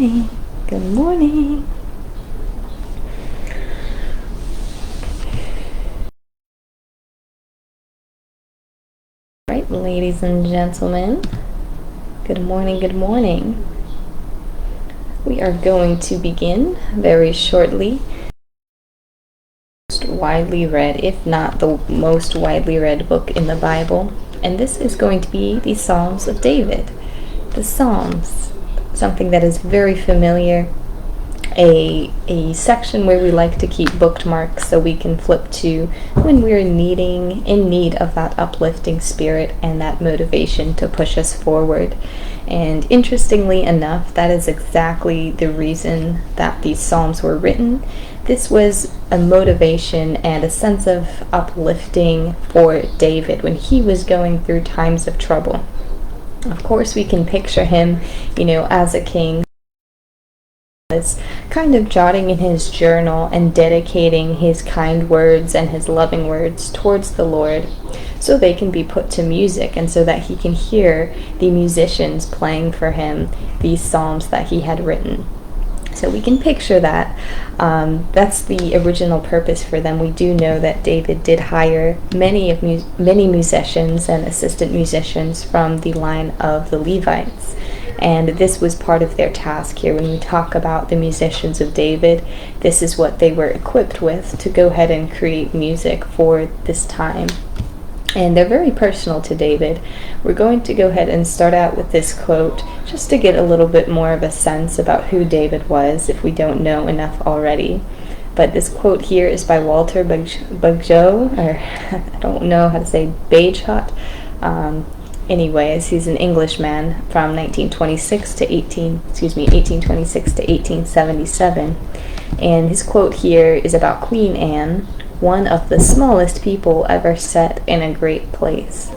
morning. Good morning. Right, ladies and gentlemen. Good morning, good morning. We are going to begin very shortly. Most widely read, if not the most widely read book in the Bible. And this is going to be the Psalms of David. The Psalms, something that is very familiar, a section where we like to keep bookmarks so we can flip to when we're in need of that uplifting spirit and that motivation to push us forward. And interestingly enough, that is exactly the reason that these Psalms were written. This was a motivation and a sense of uplifting for David when he was going through times of trouble. Of course, we can picture him, as a king, is kind of jotting in his journal and dedicating his kind words and his loving words towards the Lord so they can be put to music and so that he can hear the musicians playing for him these psalms that he had written. So we can picture that. That's the original purpose for them. We do know that David did hire many musicians and assistant musicians from the line of the Levites. And this was part of their task here. When we talk about the musicians of David, this is what they were equipped with to go ahead and create music for this time. And they're very personal to David. We're going to go ahead and start out with this quote just to get a little bit more of a sense about who David was if we don't know enough already. But this quote here is by Walter Bagehot, or I don't know how to say Bagehot. Anyways, he's an Englishman from 1826 to 1877. And his quote here is about Queen Anne, one of the smallest people ever set in a great place.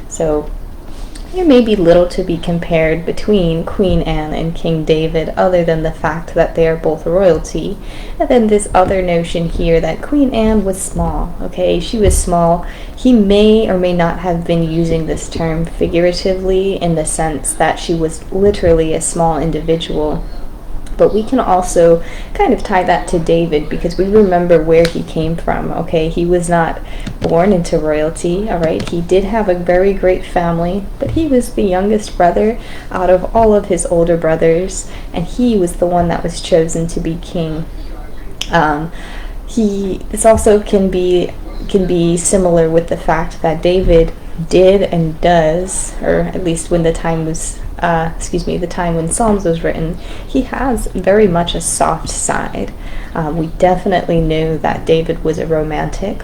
So there may be little to be compared between Queen Anne and King David other than the fact that they are both royalty. And then this other notion here that Queen Anne was small, okay? She was small. He may or may not have been using this term figuratively in the sense that she was literally a small individual. But we can also kind of tie that to David because we remember where he came from, okay? He was not born into royalty, all right? He did have a very great family, but he was the youngest brother out of all of his older brothers, and he was the one that was chosen to be king. This also can be similar with the fact that David did and does, or at least when the time when Psalms was written, he has very much a soft side. We definitely know that David was a romantic,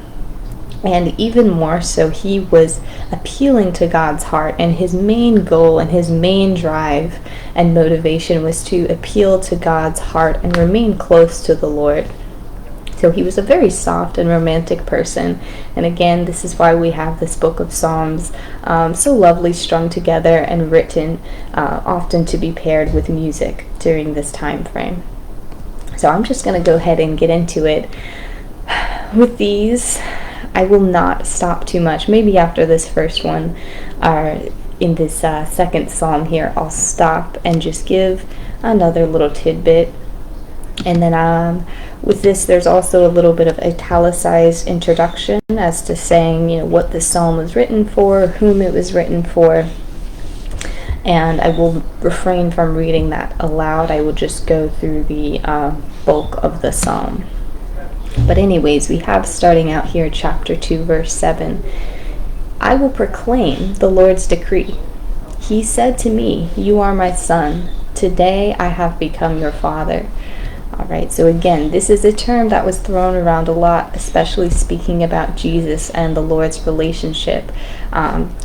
and even more so, he was appealing to God's heart, and his main goal and his main drive and motivation was to appeal to God's heart and remain close to the Lord. So he was a very soft and romantic person. And again, this is why we have this book of Psalms so lovely strung together and written, often to be paired with music during this time frame. So I'm just going to go ahead and get into it. With these, I will not stop too much. Maybe after this first one, in this second psalm here, I'll stop and just give another little tidbit. And then with this, there's also a little bit of italicized introduction as to saying, what the psalm was written for, whom it was written for. And I will refrain from reading that aloud. I will just go through the bulk of the psalm. But anyways, we have starting out here, chapter 2, verse 7. I will proclaim the Lord's decree. He said to me, you are my son. Today I have become your father. All right, so again, this is a term that was thrown around a lot, especially speaking about Jesus and the Lord's relationship.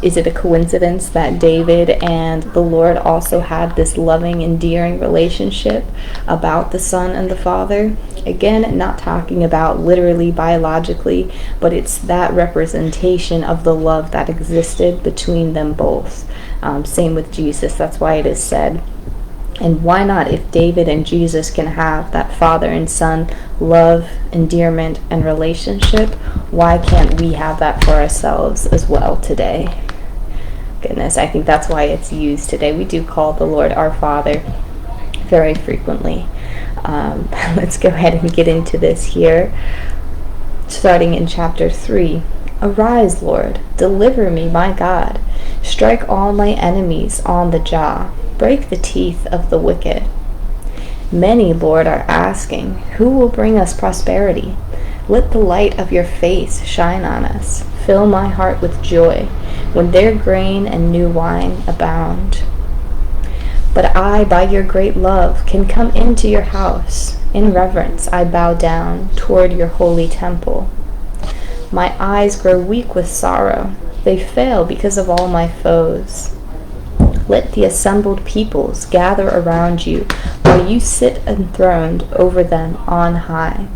Is it a coincidence that David and the Lord also had this loving, endearing relationship about the Son and the Father? Again, not talking about literally, biologically, but it's that representation of the love that existed between them both. Same with Jesus. That's why it is said, and why not, if David and Jesus can have that father and son love, endearment, and relationship, why can't we have that for ourselves as well today? Goodness, I think that's why it's used today. We do call the Lord our Father. very frequently. Let's go ahead and get into this here, starting in chapter 3. Arise, Lord, deliver me, my God. Strike all my enemies on the jaw. Break the teeth of the wicked. Many, Lord, are asking, who will bring us prosperity? Let the light of your face shine on us. Fill my heart with joy when their grain and new wine abound. But I, by your great love, can come into your house. In reverence I bow down toward your holy temple. My eyes grow weak with sorrow. They fail because of all my foes. Let the assembled peoples gather around you, while you sit enthroned over them on high.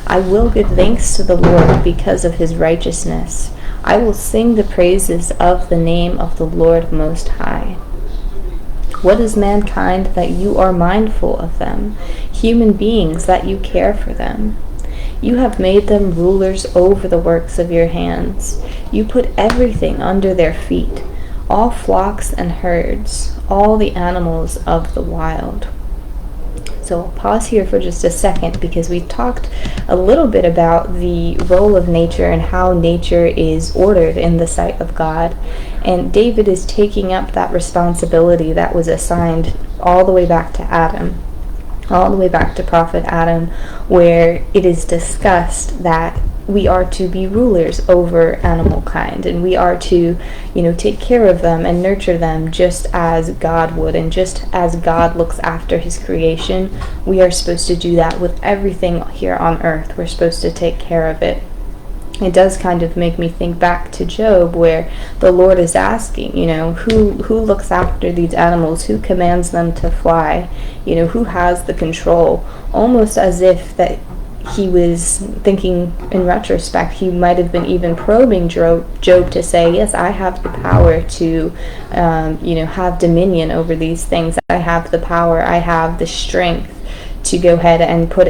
I will give thanks to the Lord because of his righteousness. I will sing the praises of the name of the Lord Most High. What is mankind that you are mindful of them, human beings that you care for them? You have made them rulers over the works of your hands. You put everything under their feet, all flocks and herds, all the animals of the wild. So I'll pause here for just a second, because we talked a little bit about the role of nature and how nature is ordered in the sight of God. And David is taking up that responsibility that was assigned all the way back to Adam, all the way back to Prophet Adam, where it is discussed that we are to be rulers over animal kind, and we are to, take care of them and nurture them just as God would, and just as God looks after his creation, we are supposed to do that with everything here on earth. We're supposed to take care of it. It does kind of make me think back to Job, where the Lord is asking, who looks after these animals, who commands them to fly, who has the control, almost as if that he was thinking, in retrospect, he might have been even probing Job to say, yes, I have the power to, have dominion over these things. I have the power, I have the strength to go ahead and put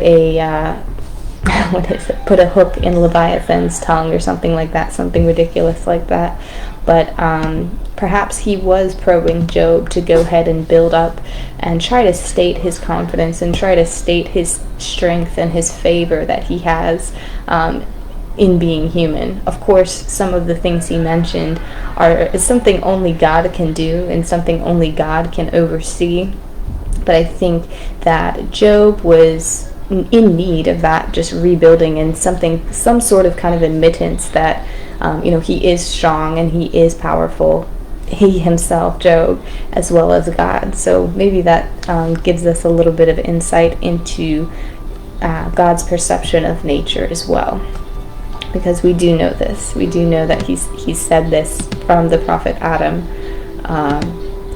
put a hook in Leviathan's tongue or something like that, something ridiculous like that. But perhaps he was probing Job to go ahead and build up and try to state his confidence and try to state his strength and his favor that he has in being human. Of course, some of the things he mentioned is something only God can do and something only God can oversee. But I think that Job was in need of that, just rebuilding, and some sort of kind of admittance that he is strong and he is powerful, he himself, Job, as well as God. So maybe that gives us a little bit of insight into God's perception of nature as well, because we do know this. We do know that he said this from the prophet Adam,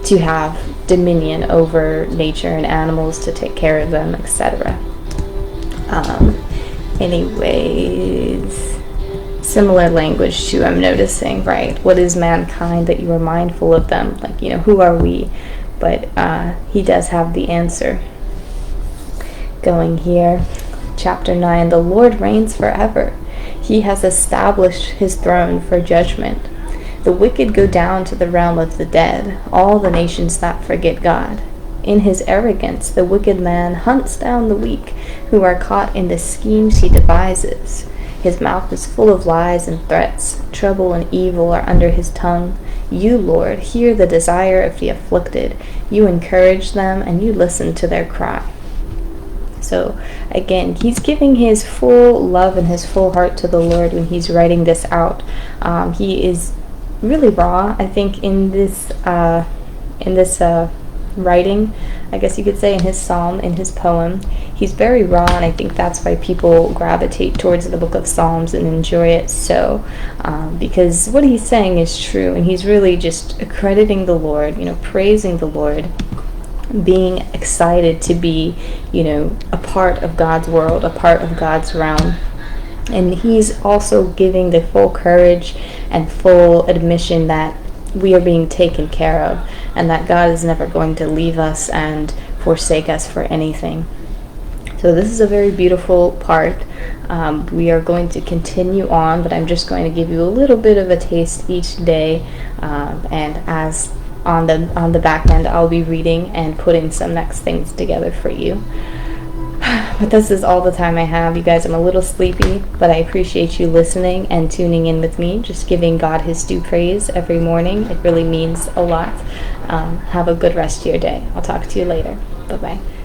to have dominion over nature and animals, to take care of them, etc. Anyways, similar language too, I'm noticing, right? What is mankind that you are mindful of them? Like, who are we? But he does have the answer. Going here, chapter 9, the Lord reigns forever. He has established his throne for judgment. The wicked go down to the realm of the dead, all the nations that forget God. In his arrogance, the wicked man hunts down the weak, who are caught in the schemes he devises. His mouth is full of lies and threats. Trouble and evil are under his tongue. You, Lord, hear the desire of the afflicted. You encourage them, and you listen to their cry. So, again, he's giving his full love and his full heart to the Lord when he's writing this out. He is really raw, I think, in this writing, I guess you could say, in his psalm, in his poem. He's very raw, and I think that's why people gravitate towards the book of Psalms and enjoy it so, because what he's saying is true, and he's really just accrediting the Lord, praising the Lord, being excited to be, a part of God's world, a part of God's realm. And he's also giving the full courage and full admission that we are being taken care of, and that God is never going to leave us and forsake us for anything. So this is a very beautiful part. We are going to continue on, but I'm just going to give you a little bit of a taste each day, and as on the back end, I'll be reading and putting some next things together for you. But this is all the time I have, you guys. I'm a little sleepy, but I appreciate you listening and tuning in with me, just giving God his due praise every morning. It really means a lot. Have a good rest of your day. I'll talk to you later. Bye-bye.